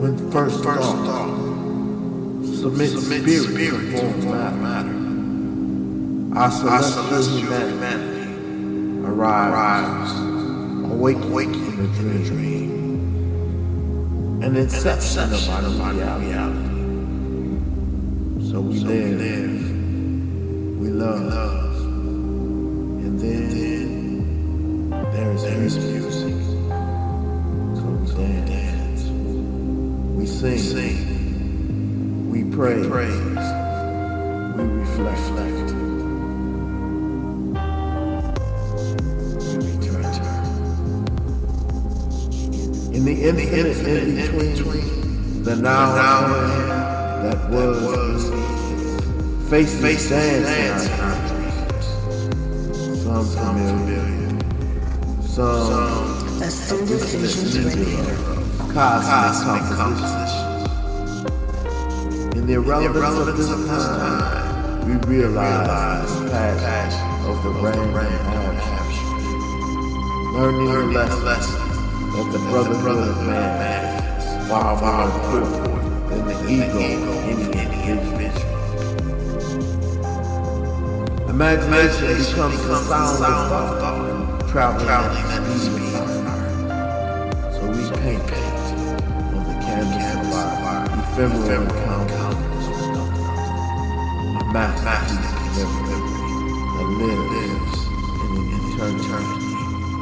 when first thought, submit spirit before matter. Our celestial humanity arrives, awake in a dream, an inception of our reality. So we live, we love, and then there is music. So we dance, we sing, we praise, we reflect. In the infinite in between, the now that was, faces dance in our dreams. Some familiar, some a single vision, cosmic composition. In the irrelevance of this time, we realize the passion of the random action, learning the lesson that the brotherhood of man is far more important than the ego of any individual. Imagination becomes the sound of thought, traveling at the speed of light. So we paint on the canvas of our ephemeral encounters with a masterpiece of memory that lives in an eternity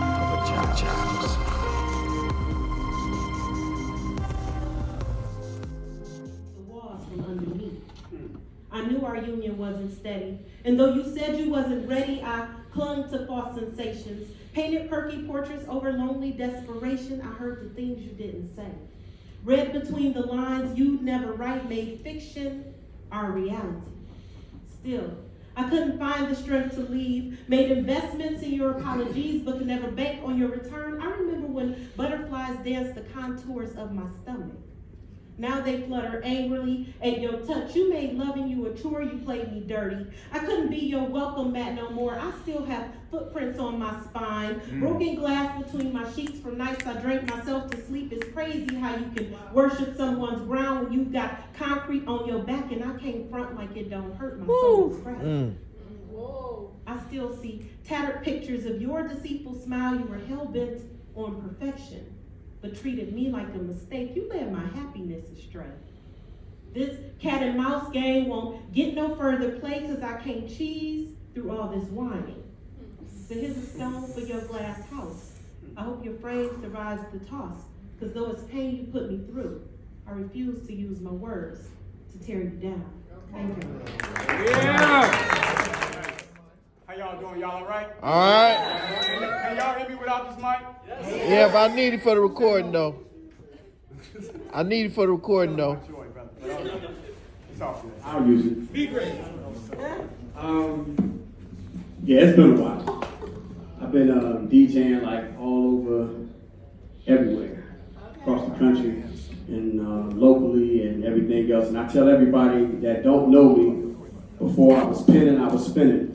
of a child's. I knew our union wasn't steady, and though you said you wasn't ready, I clung to false sensations, painted perky portraits over lonely desperation. I heard the things you didn't say. Read between the lines you'd never write, made fiction our reality. Still, I couldn't find the strength to leave, made investments in your apologies, but could never bank on your return. I remember when butterflies danced the contours of my stomach. Now they flutter angrily at your touch. You made loving you a chore, you played me dirty. I couldn't be your welcome mat no more. I still have footprints on my spine, broken glass between my sheets from nights I drank myself to sleep. It's crazy how you can worship someone's ground when you've got concrete on your back, and I can't front like it don't hurt. My soul is cracked. I still see tattered pictures of your deceitful smile. You were hell-bent on perfection, but treated me like a mistake. You led my happiness astray. This cat and mouse game won't get no further play because I can't cheese through all this whining. So here's a stone for your glass house. I hope your frame survives the toss, because though it's pain you put me through, I refuse to use my words to tear you down. Thank you. Yeah! How y'all doing? Y'all all right? All right. Can y'all hear me without this mic? Yeah, but I need it for the recording though. It's all good. I'll use it. Be great. Yeah, it's been a while. I've been DJing like all over, everywhere, across the country and locally and everything else. And I tell everybody that don't know me, before I was penning, I was spinning.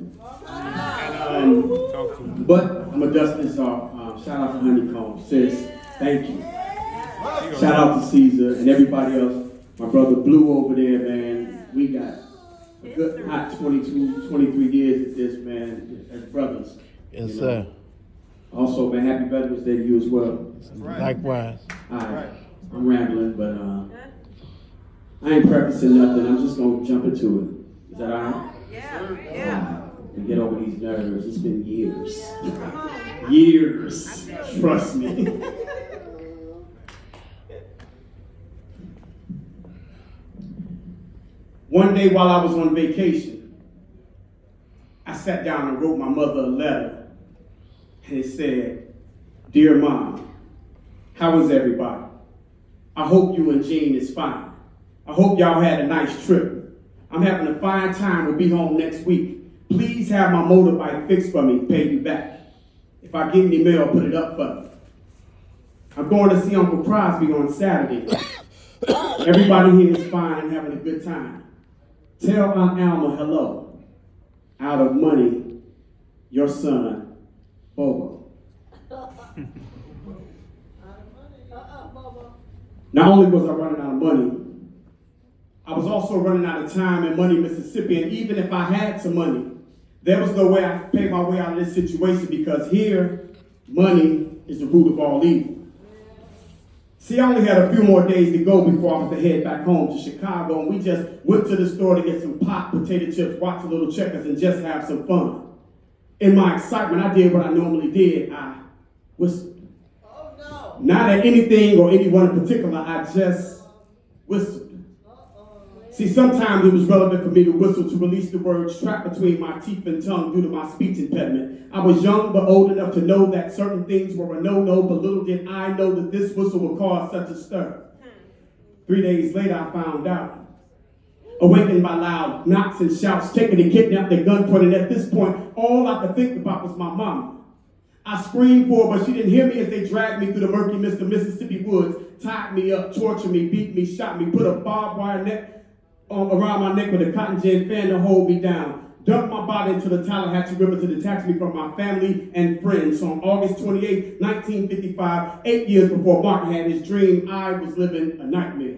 But I'm gonna dust this off. Shout out to Honeycomb, sis. Thank you. Shout out to Caesar and everybody else. My brother Blue over there, man. We got a good hot 22, 23 years at this, man, as brothers. Yes, sir. Also, man, happy Veterans Day to you as well. Likewise. All right. I'm rambling, but I ain't prefacing nothing. I'm just gonna jump into it. Is that all right? Yeah. To get over these nerves. It's been years. Years. Trust me. One day while I was on vacation, I sat down and wrote my mother a letter. And it said, "Dear Mom, how is everybody? I hope you and Jean is fine. I hope y'all had a nice trip. I'm having a fine time. We'll be home next week. Please have my motorbike fixed for me, pay you back. If I get any mail, put it up for me. I'm going to see Uncle Crosby on Saturday. Everybody here is fine and having a good time. Tell Aunt Alma hello. Out of money, your son, Bobo." Not only was I running out of money, I was also running out of time and money in Mississippi. And even if I had some money, there was no way I could pay my way out of this situation, because here, money is the root of all evil. See, I only had a few more days to go before I was to head back home to Chicago, and we just went to the store to get some pot, potato chips, watch a little checkers, and just have some fun. In my excitement, I did what I normally did. I whistled. Oh, no. Not at anything or anyone in particular, I just whistled. See, sometimes it was relevant for me to whistle to release the words trapped between my teeth and tongue due to my speech impediment. I was young but old enough to know that certain things were a no-no, but little did I know that this whistle would cause such a stir. 3 days later, I found out. Awakened by loud knocks and shouts, taken and kidnapped at gunpoint, and at this point, all I could think about was my mama. I screamed for her, but she didn't hear me as they dragged me through the murky mist of Mississippi woods, tied me up, tortured me, beat me, shot me, put a barbed wire net around my neck with a cotton gin fan to hold me down, dumped my body into the Tallahatchie River to detach me from my family and friends. So on August 28, 1955, 8 years before Martin had his dream, I was living a nightmare.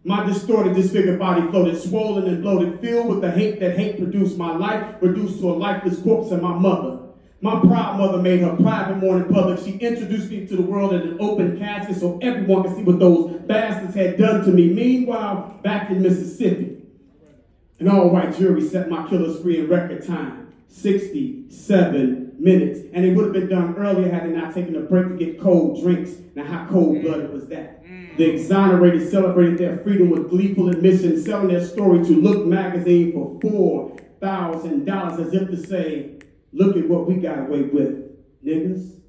My distorted, disfigured body floated, swollen and bloated, filled with the hate that hate produced. My life reduced to a lifeless corpse, and my mother. My proud mother made her private mourning public. She introduced me to the world in an open casket so everyone could see what those bastards had done to me. Meanwhile, back in Mississippi, an all-white jury set my killers free in record time, 67 minutes. And it would have been done earlier had they not taken a break to get cold drinks. Now, how cold-blooded was that? The exonerated celebrated their freedom with gleeful admission, selling their story to Look magazine for $4,000, as if to say, look at what we got away with, niggas.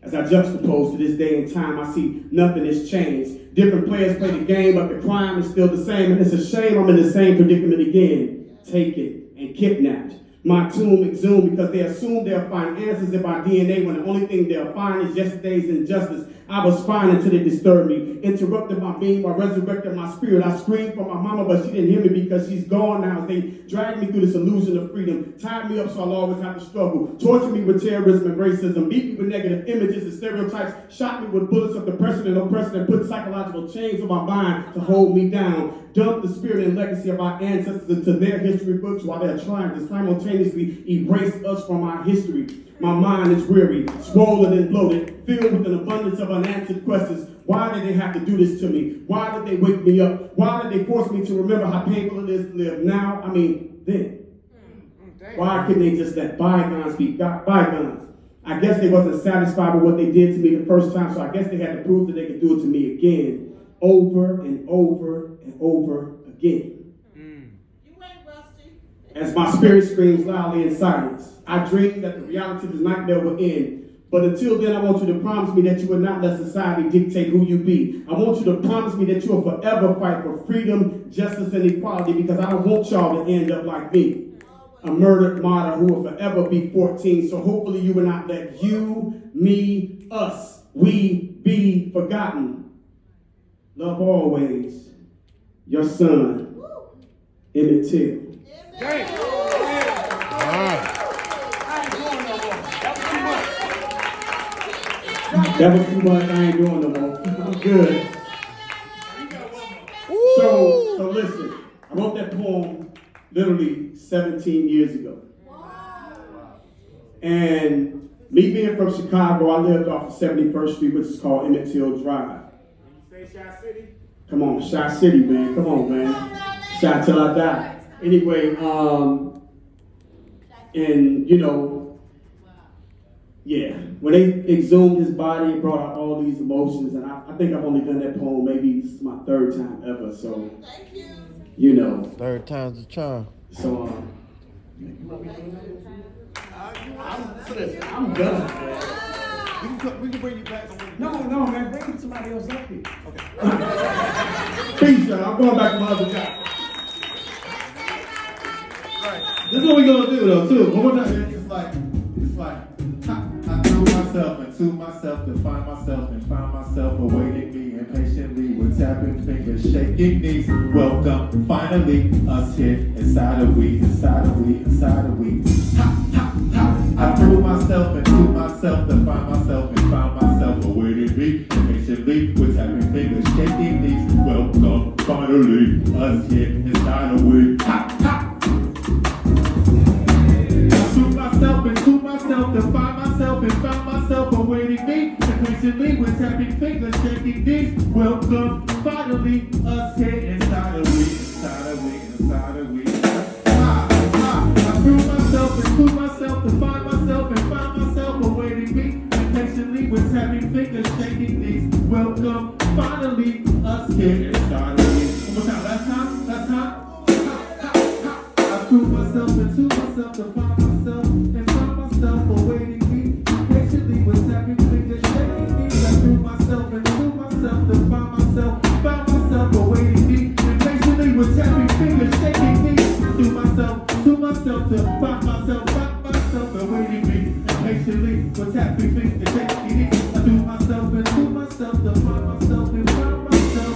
As I juxtapose to this day and time, I see nothing has changed. Different players play the game, but the crime is still the same. And it's a shame I'm in the same predicament again. Taken and kidnapped. My tomb exhumed because they assume they'll find answers in my DNA when the only thing they'll find is yesterday's injustice. I was fine until they disturbed me, interrupted my being while resurrected my spirit. I screamed for my mama, but she didn't hear me because she's gone now. As they dragged me through this illusion of freedom, tied me up so I'll always have to struggle, tortured me with terrorism and racism, beat me with negative images and stereotypes, shot me with bullets of depression and oppression, and put psychological chains on my mind to hold me down, dumped the spirit and legacy of our ancestors into their history books while they're trying to simultaneously erase us from our history. My mind is weary, swollen and bloated, filled with an abundance of unanswered questions. Why did they have to do this to me? Why did they wake me up? Why did they force me to remember how painful it is to live now? Then. Why couldn't they just let bygones be bygones? I guess they wasn't satisfied with what they did to me the first time, so I guess they had to prove that they could do it to me again, over and over and over again. As my spirit screams loudly in silence, I dream that the reality of this nightmare will end. But until then, I want you to promise me that you will not let society dictate who you be. I want you to promise me that you will forever fight for freedom, justice, and equality, because I don't want y'all to end up like me, a murdered martyr who will forever be 14. So hopefully you will not let you, me, us, we be forgotten. Love always, your son, Emmett Till. That was too much. I ain't doing no more. I'm good. So listen. I wrote that poem literally 17 years ago. And me being from Chicago, I lived off of 71st Street, which is called Emmett Till Drive. Say Shy City? Come on, Shy City, man. Come on, man. Shy till I die. Anyway, and you know, yeah, when they exhumed his body, it brought out all these emotions, and I think I've only done that poem maybe this is my third time ever, so, you know. Third time's the charm. So, I'm done, man. We can bring you back. No, man, bring somebody else up here. Okay. Peace, y'all. I'm going back to my other job. This is what we're gonna do though, too. One more time. It's like I threw myself into myself to find myself and find myself awaiting me impatiently with tapping fingers, shaking knees. Welcome, finally, us here inside of we. Ha, ha, ha. I threw myself into myself to find myself and found myself awaiting me. Patiently, with tapping fingers, shaking knees. Welcome, finally, us here inside a week. Ha, ha. I threw myself into myself to find myself and found myself awaiting me. Patiently, with tapping fingers, shaking knees. Welcome, finally, us here inside a week. Inside a week, inside a week. I threw myself into myself to find myself and found myself awaiting me. Impatiently with tapping fingers, shaking knees. Welcome, finally, us here inside a week. One more time, last time, last time. I threw myself into myself to find myself and found myself awaiting me. Patiently with tapping fingers, shaking knees. I threw myself into myself to find myself awaiting me. Impatiently with tapping fingers, shaking knees. To myself to find myself awaiting me. Impatiently with tapping fingers, shaking knees. I threw myself into myself to find myself and found myself.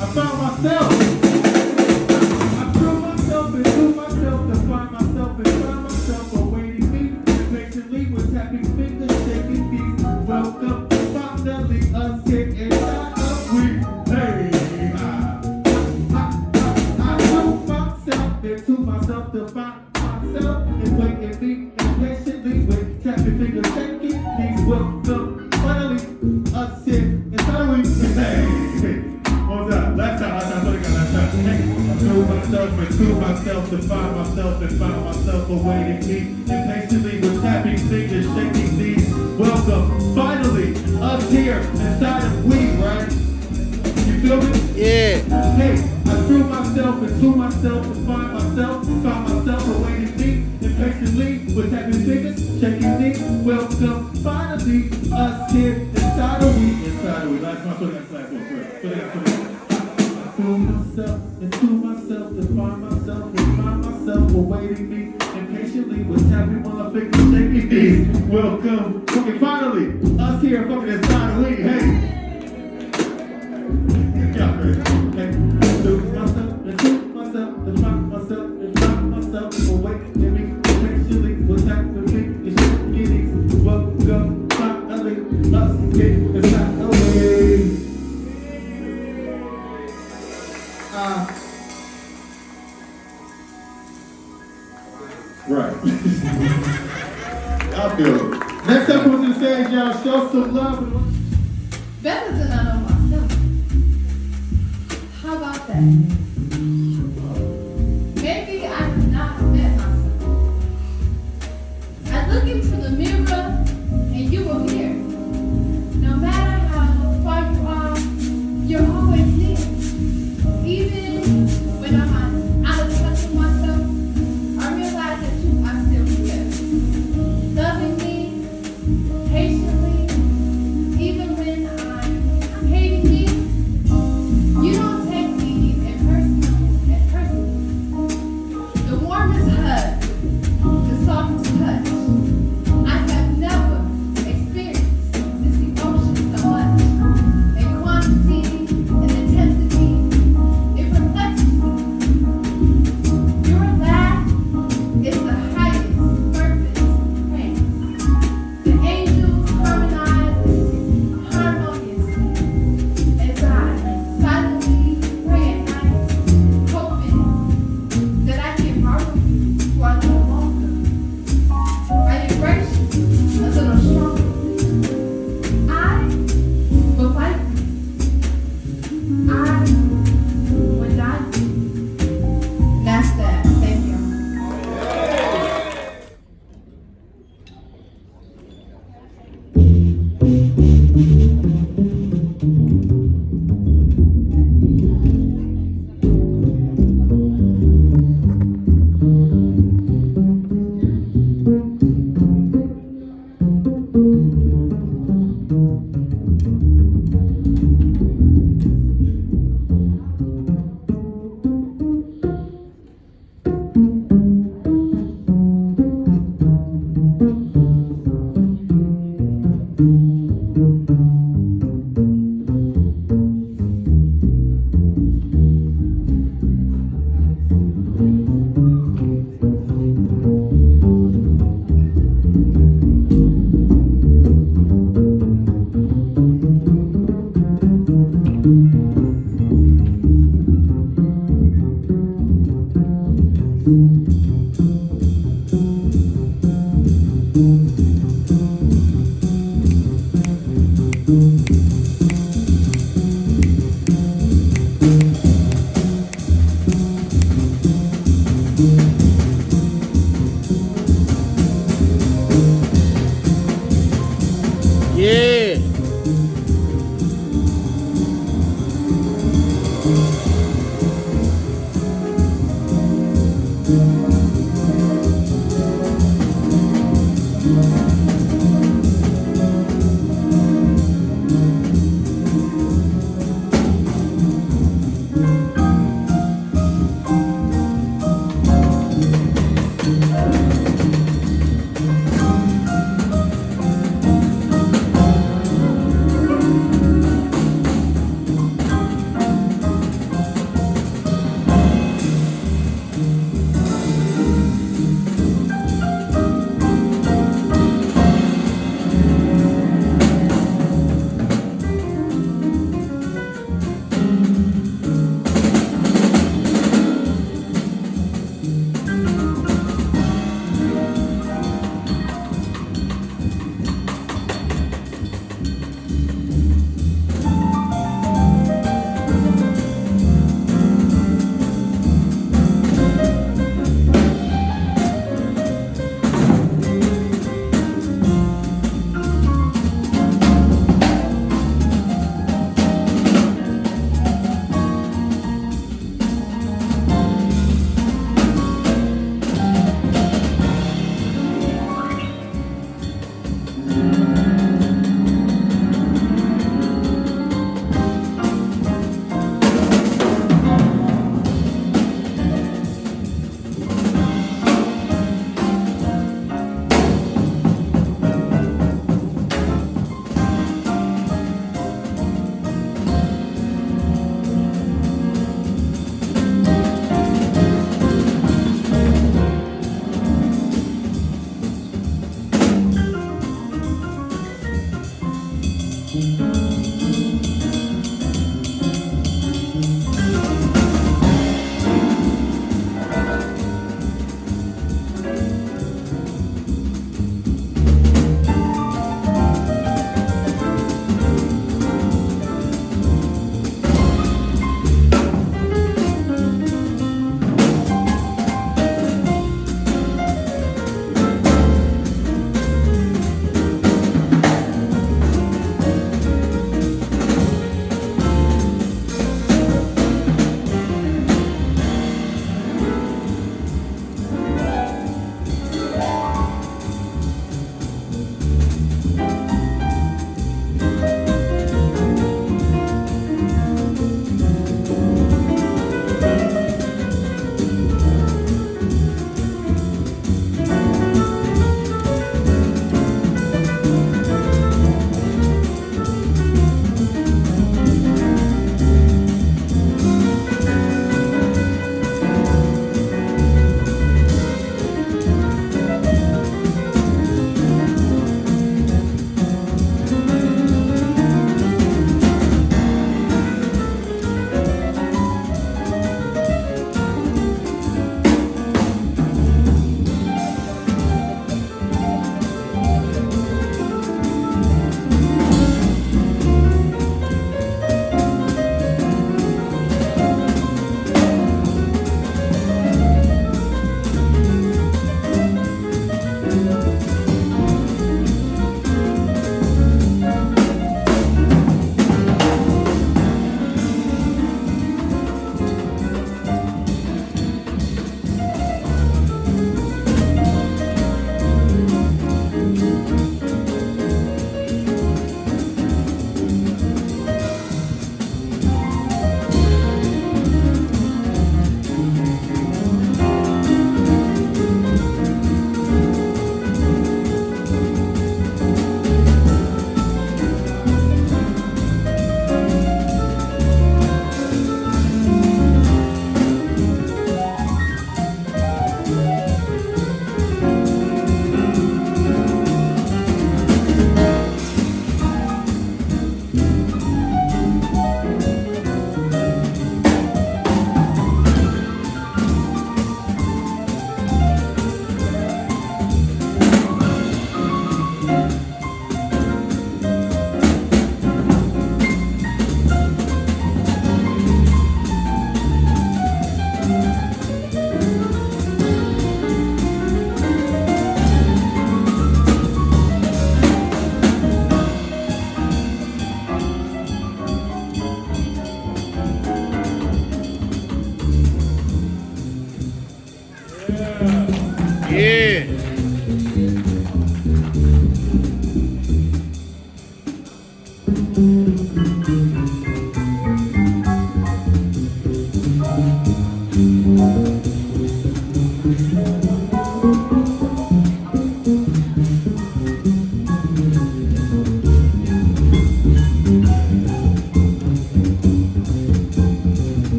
I found myself. I threw myself into myself to find myself and found myself awaiting me. Impatiently with tapping fingers, shaking knees. Welcome, finally, us here inside of we. Hey, I threw myself into myself to find myself and waiting me. Impatiently with tapping fingers, shaking knees. Welcome, finally, us here inside of we. Hey, what was that? Last time, Hey, I threw myself into myself to find myself and found myself awaiting me. Impatiently with tapping fingers, shaking knees. Welcome, finally, us here inside of we, right? You feel me? Yeah. Hey, I threw myself into myself to find myself, found myself awaiting me. Impatiently with tapping fingers, shaking knees. Welcome, finally, us here inside of we. Inside of we. Last time, put that last one first. I threw myself into myself to find myself and find myself awaiting me. Impatiently with tapping my fingers, shaking knees. Welcome, fucking finally, us here fucking inside of we. Hey. Yeah, hey. I threw myself into myself to find myself and find myself awaiting me. Impatiently with tapping fingers, shaking knees. Welcome, finally, us here inside of we. Right. I feel it. Next up on the stage, y'all, show some love. Better than I know myself. How about that? Maybe I have not met myself. I look into the mirror and you are here. No matter how far you are, you're always there. Even when I'm out of touch with myself, I realize that you are still here. Loving me, patiently, even when I'm hating me. You don't take me in person.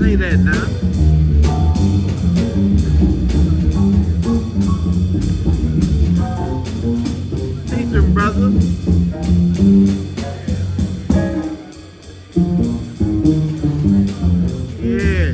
Say that now. Teach him, brother. Yeah.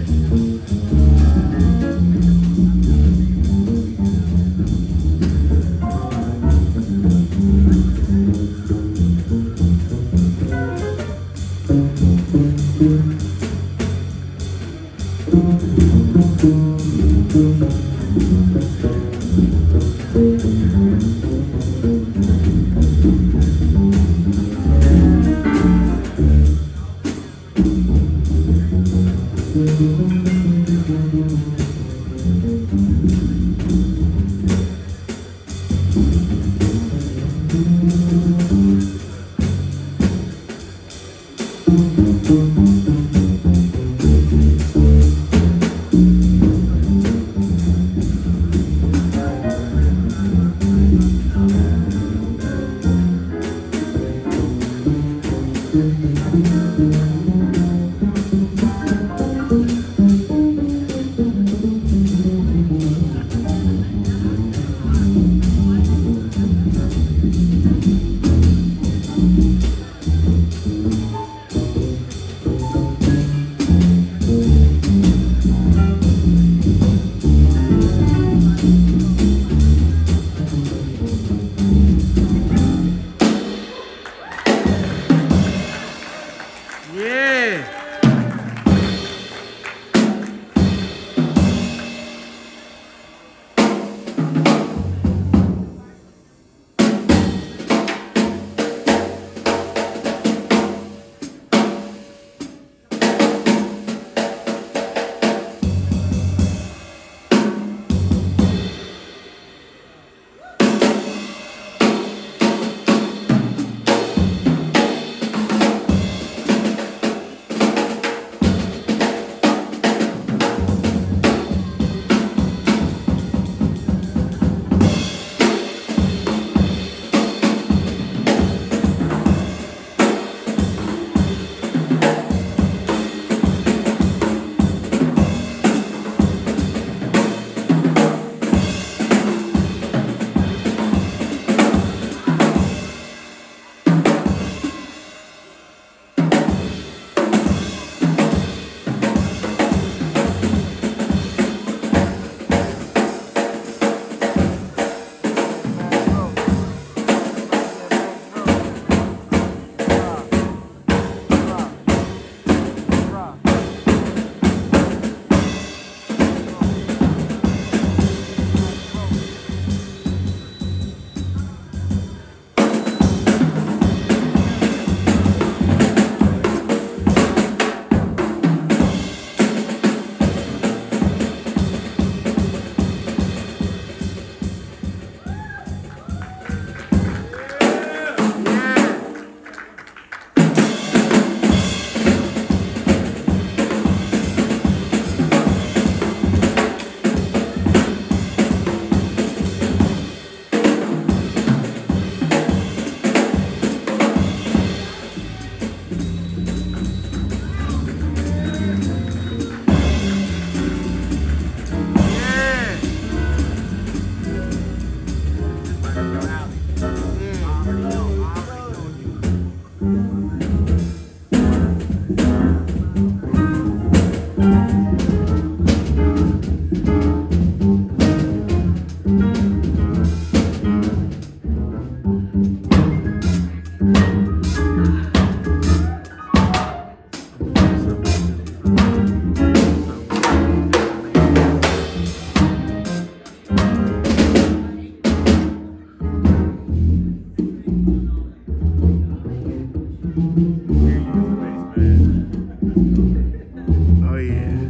Oh yeah.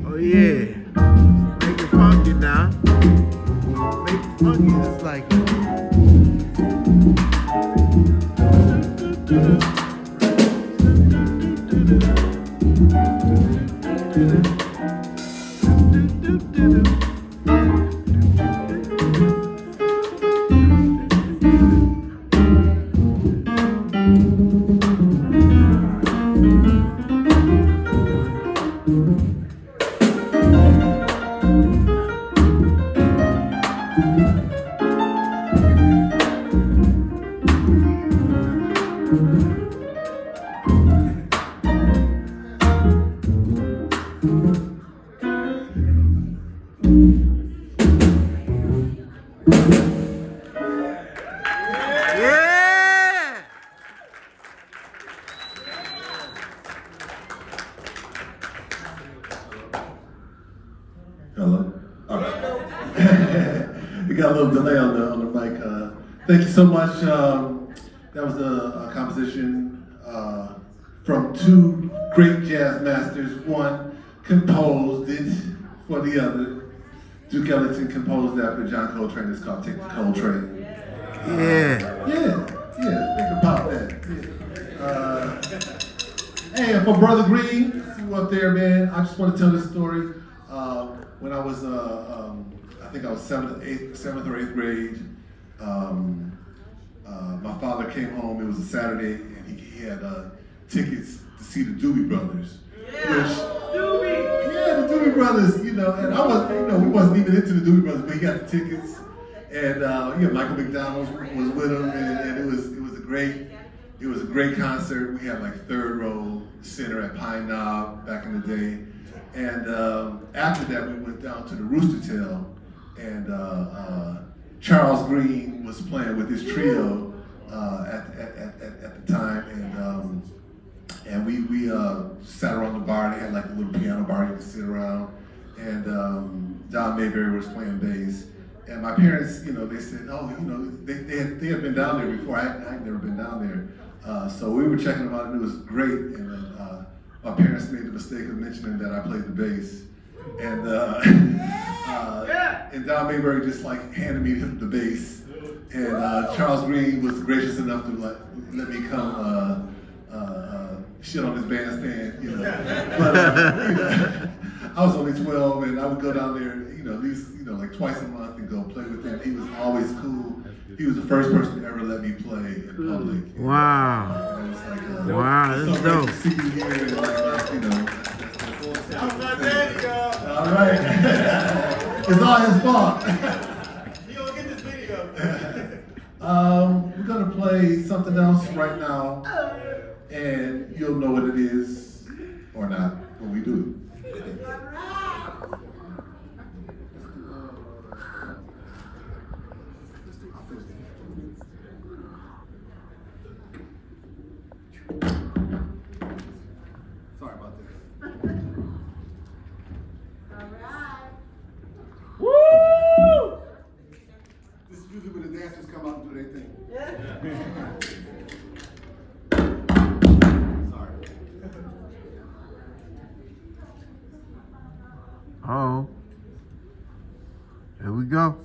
Oh yeah. Make it funky now. Make it funky just like yeah! Hello. All right. We got a little delay on the mic. Thank you so much. That was a composition from two great jazz masters. One composed it for the other. Duke Ellington composed that for John Coltrane. It's called Take the Coltrane. Yeah. Yeah. Think about that. Yeah. And for Brother Greene, see you up there, man. I just want to tell this story. When I was, I think I was seventh or eighth grade, my father came home. It was a Saturday, and he had tickets to see the Doobie Brothers. The Doobie Brothers, you know, and I was, you know, we wasn't even into the Doobie Brothers, but he got the tickets, and Michael McDonald was with him, and it was a great concert. We had like third row center at Pine Knob back in the day, and after that we went down to the Rooster Tail, and Charles Greene was playing with his trio at the time, and we sat around the bar. They had like a little piano bar you could sit around, and Don Mayberry was playing bass. And my parents, you know, they said, oh, you know, they had been down there before. I had never been down there, so we were checking them out, and it was great. And my parents made the mistake of mentioning that I played the bass, and and Don Mayberry just like handed me the bass, and Charles Greene was gracious enough to like let me come shit on his bandstand, you know. But you know, I was only 12, and I would go down there, you know, at least, you know, like twice a month and go play with him. He was always cool. He was the first person to ever let me play in public. Wow. And it was like, Wow, that's so great dope. to see you here, and like, you know. I'm not daddy, y'all. All right. It's all his fault. You gonna get this video. We're gonna play something else right now, and you'll know what it is or not when we do it. Sorry about that. Woo! This is usually when the dancers come out and do their thing. Sorry. Oh. Here we go.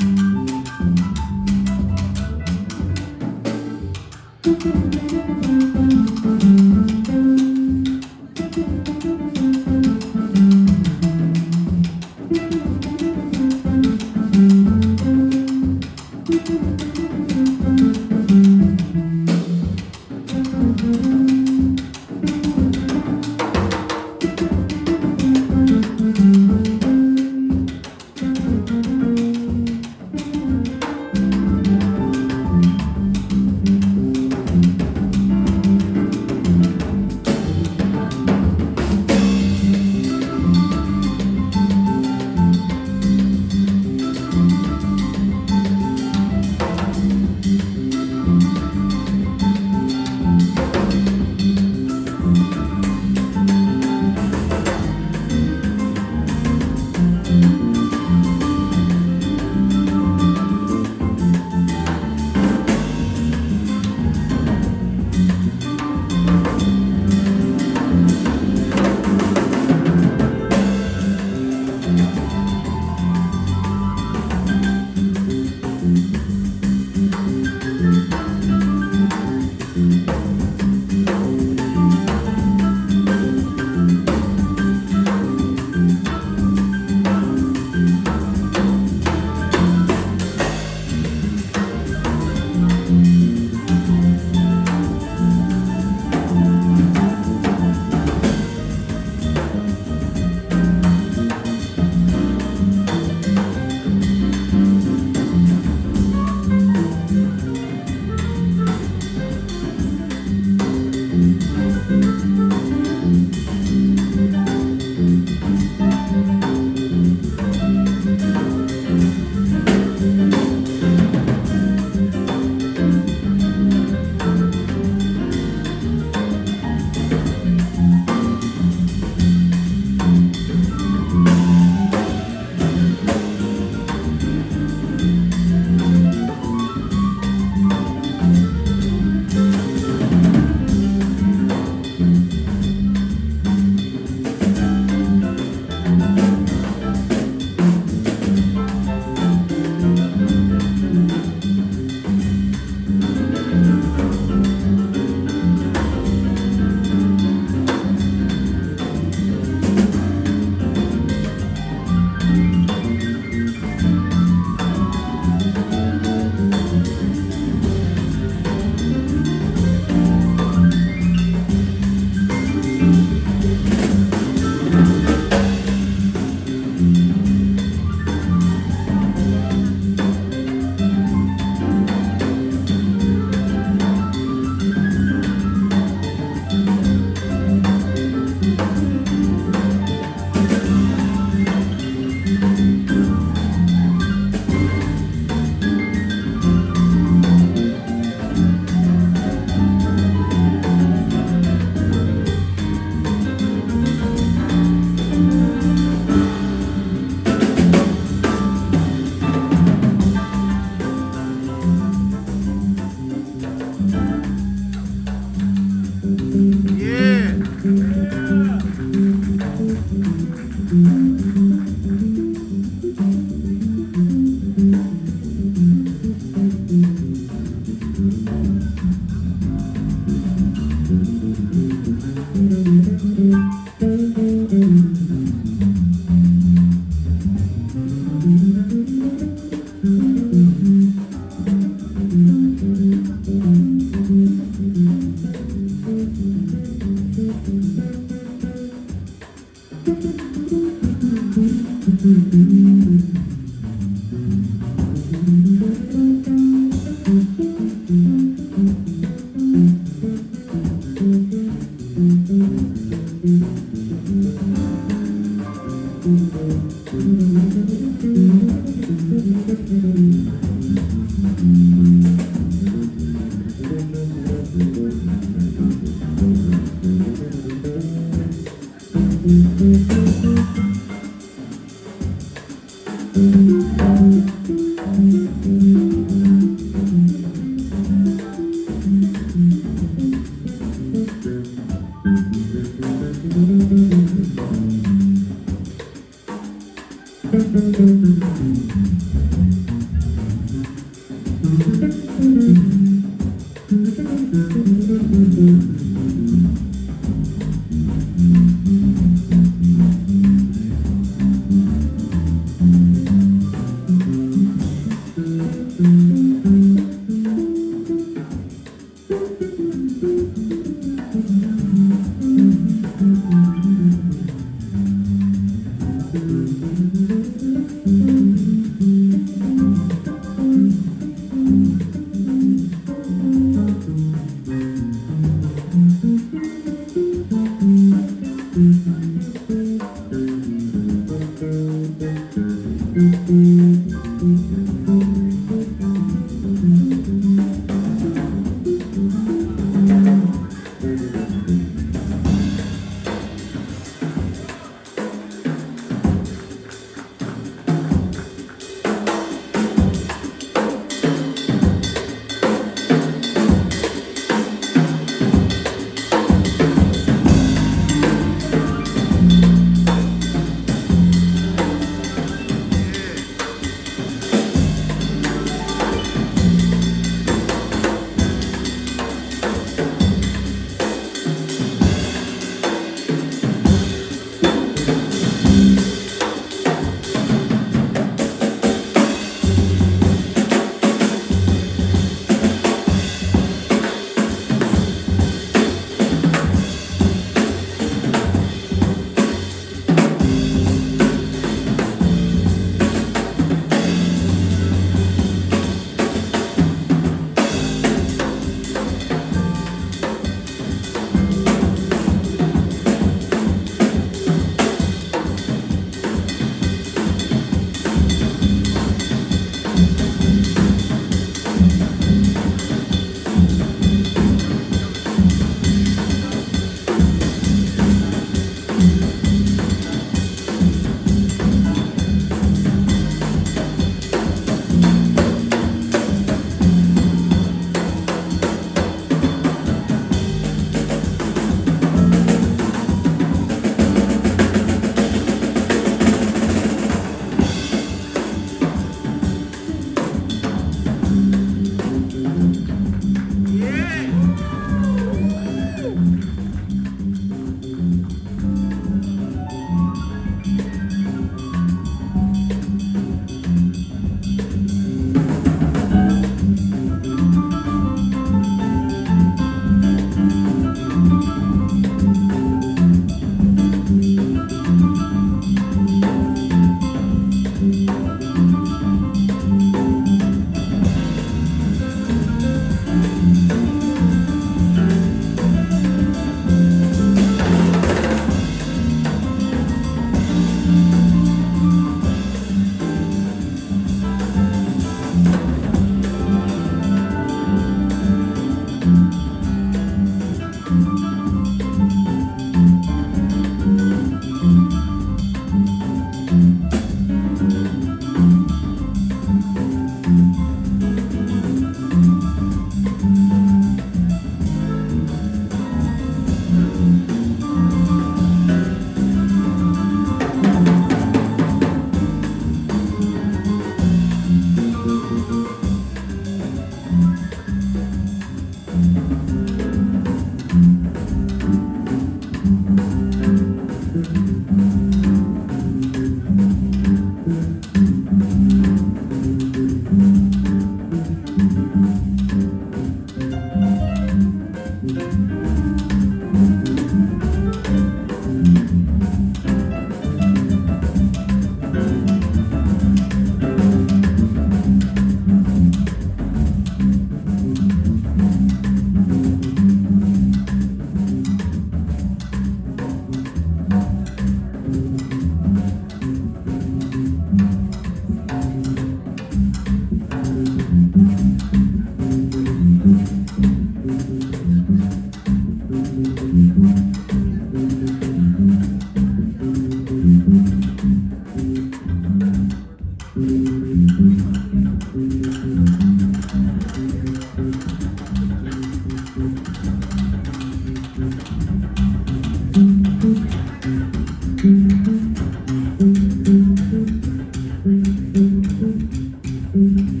Yeah.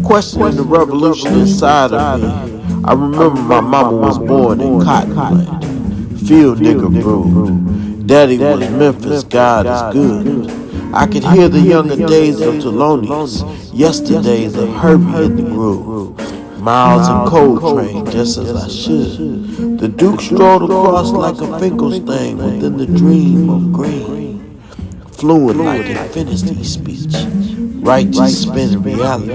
questioning the revolution inside of me. I remember my mama was born in Cottonland, field nigger brew. Daddy was Memphis, God is good. I could hear the younger days of Thelonious, yesterdays of Herbie in the groove. Miles and Coltrane, just as I should. The Duke strolled across like a Finkelstein within the dream of Greene. Fluent like infinity speech. Wright just spinning reality.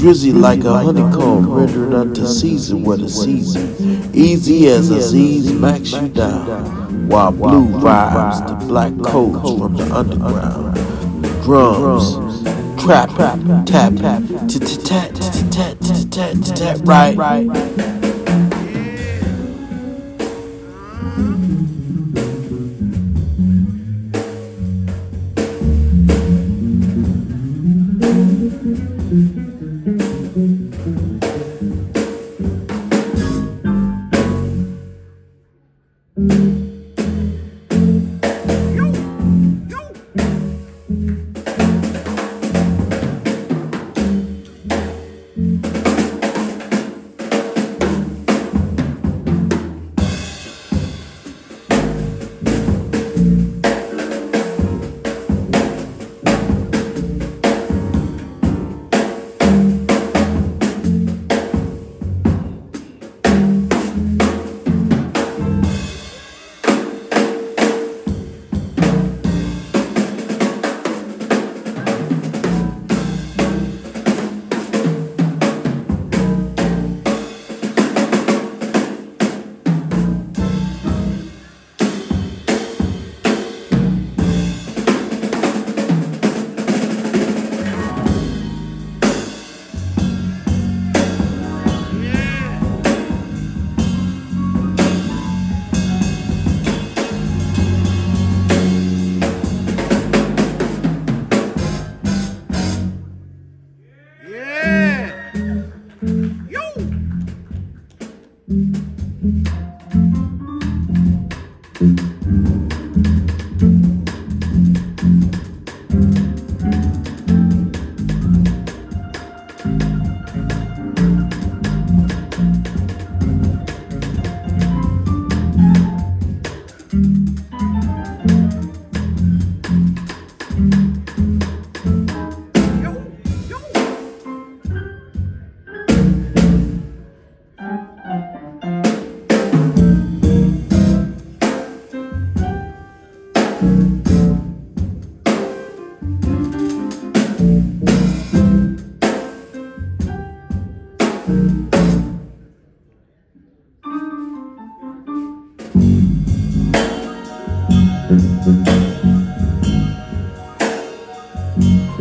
Drizzy like a honeycomb rendered unto Caesar what a season. Easy as a Z's max you down. While blue vibes the black coats from the underground. Drums, trap, tap, tat, tat, tat, tat, tat, right.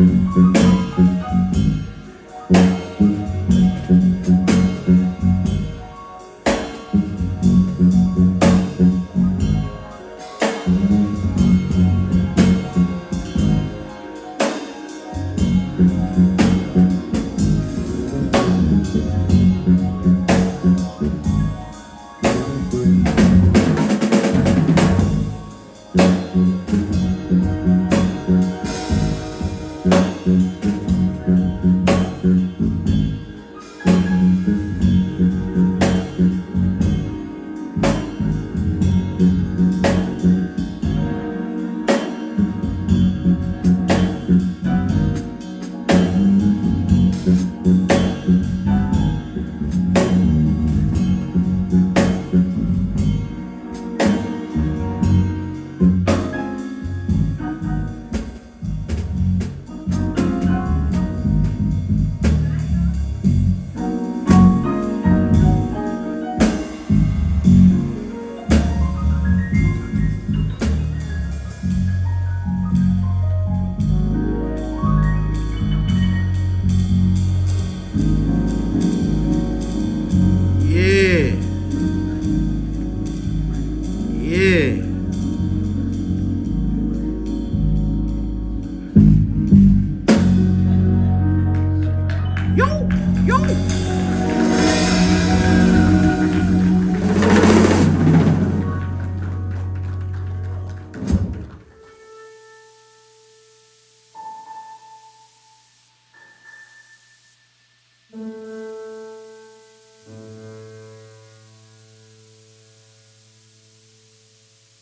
Thank you.